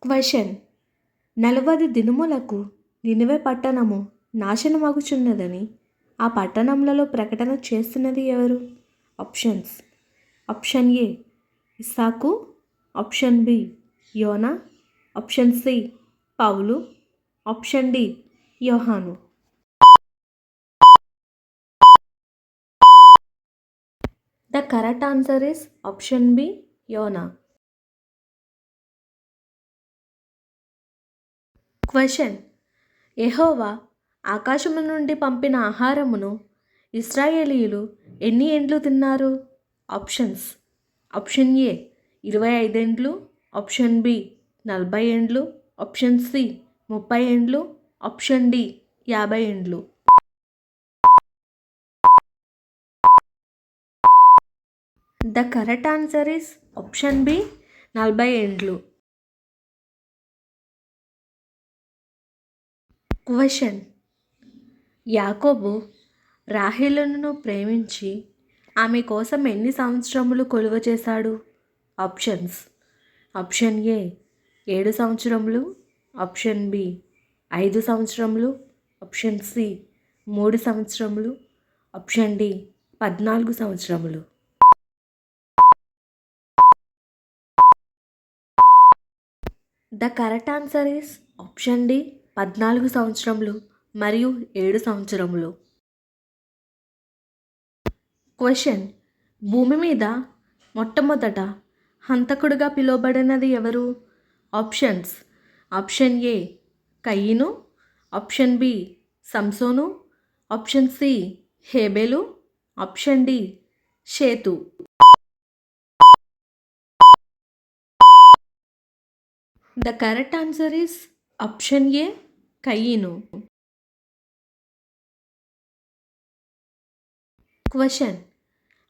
Question: 40 దినములకు Nineveh పట్టణము నాశనమగుచున్నదని ఆ పట్టణములలో ప్రకటన చేస్తున్నది ఎవరు? ఆప్షన్స్: ఆప్షన్ ఏ ఇస్సాకు, ఆప్షన్ బి యోనా, ఆప్షన్ సి పౌలు, ఆప్షన్ డి యోహాను. The correct answer is option B యోనా. క్వశ్చన్: యెహోవా ఆకాశము నుండి పంపిన ఆహారమును ఇశ్రాయేలీయులు ఎన్ని ఏండ్లు తిన్నారు? ఆప్షన్స్: ఆప్షన్ ఏ 25 ఏండ్లు, ఆప్షన్ బి 40 ఏండ్లు, ఆప్షన్ సి 30 ఏండ్లు, ఆప్షన్ డి 50 ఏండ్లు. The correct answer is option B 40 ఏండ్లు. క్వశ్చన్: యాకోబు రాహేలును ప్రేమించి ఆమె కోసం ఎన్ని సంవత్సరములు కొలువ చేశాడు? ఆప్షన్స్: ఆప్షన్ ఏ 7 సంవత్సరములు, ఆప్షన్ బి 5 సంవత్సరములు, ఆప్షన్ సి 3 సంవత్సరములు, ఆప్షన్ డి 14 సంవత్సరములు. The correct answer is option D 14 సంవత్సరములు మరియు 7 సంవత్సరములు. క్వశ్చన్: భూమి మీద మొట్టమొదట హంతకుడుగా పిలువబడినది ఎవరు? ఆప్షన్స్: ఆప్షన్ ఏ కయీను, ఆప్షన్ బి సంసోను, ఆప్షన్ సి హేబెలు, ఆప్షన్ డి షేతు. The correct answer is option A కయీను. క్వశ్చన్: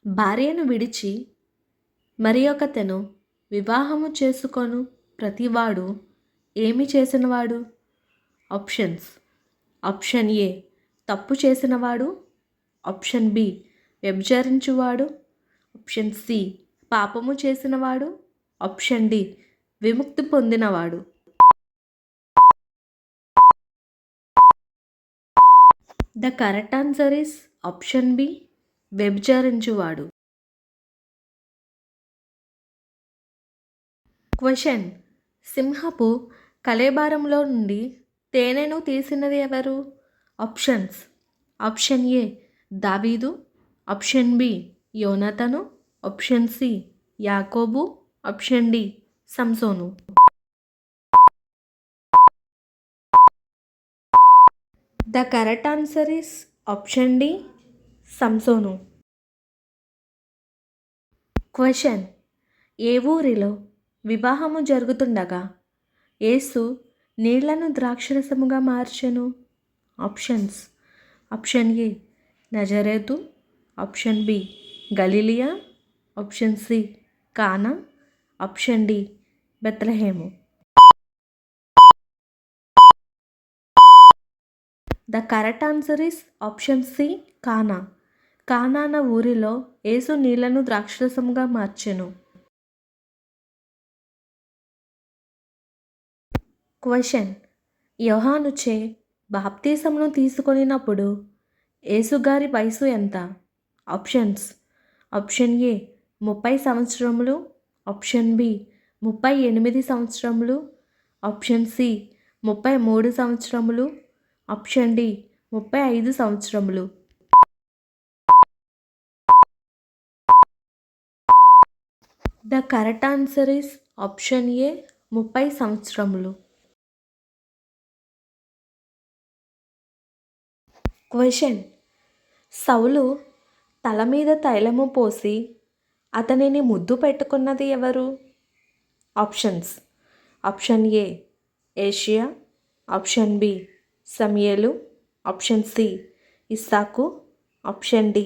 భార్యను విడిచి మరి ఒకతను వివాహము చేసుకొను ప్రతివాడు ఏమి చేసినవాడు? ఆప్షన్స్: ఆప్షన్ ఏ తప్పు చేసినవాడు, ఆప్షన్ బి వ్యభిచరించువాడు, ఆప్షన్ సి పాపము చేసినవాడు, ఆప్షన్ డి విముక్తి పొందినవాడు. The correct answer is option B వ్యభిచరించువాడు. క్వశ్చన్: సింహపు కళేబరంలో నుండి తేనెను తీసినది ఎవరు? ఆప్షన్స్: ఆప్షన్ ఏ దావీదు, ఆప్షన్ బి యోనాతాను, ఆప్షన్ సి యాకోబు, ఆప్షన్ డి సంసోను. The correct answer is option D సంసోను. క్వశ్చన్: ఏ ఊరిలో వివాహము జరుగుతుండగా యేసు నీళ్లను ద్రాక్షరసముగా మార్చెను? ఆప్షన్స్: ఆప్షన్ ఏ నజరేతు, ఆప్షన్ బి గలిలియా, ఆప్షన్ సి కానా, ఆప్షన్ డి బెత్లెహేము. The correct answer is option C కానా. కానా అన్న ఊరిలో యేసు నీళ్లను ద్రాక్షరసముగా మార్చెను. క్వశ్చన్: యోహానుచే బాప్తీసమును తీసుకొనినప్పుడు యేసుగారి వయసు ఎంత? ఆప్షన్స్: ఆప్షన్ ఏ 30 సంవత్సరములు, ఆప్షన్ బి 38 సంవత్సరములు, ఆప్షన్ సి 33 సంవత్సరములు, ఆప్షన్ డి 35 సంవత్సరములు. The correct answer is option ఏ 30 సంవత్సరములు. క్వశ్చన్: సౌలు తల మీద తైలము పోసి అతనిని ముద్దు పెట్టుకున్నది ఎవరు? ఆప్షన్స్: ఆప్షన్ ఏ ఏషియా, ఆప్షన్ బి సమూయేలు, ఆప్షన్ సి ఇస్సాకు, ఆప్షన్ డి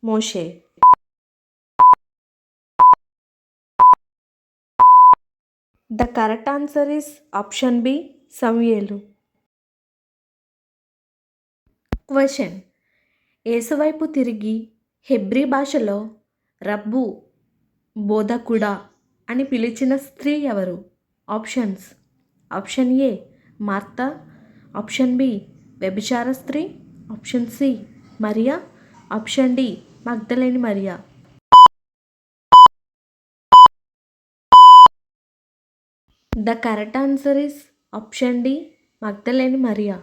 మోషే. The correct answer is option B సమూయేలు. క్వశ్చన్: యేసువైపు తిరిగి హెబ్రీ భాషలో రబ్బు, బోధకుడా అని పిలిచిన స్త్రీ ఎవరు? ఆప్షన్స్: ఆప్షన్ ఏ మార్తా, ఆప్షన్ బి వ్యభిచార స్త్రీ, ఆప్షన్ సి మరియా, ఆప్షన్ డి మగ్దలేని మరియా. The correct answer is option D మగ్దలేని మరియా.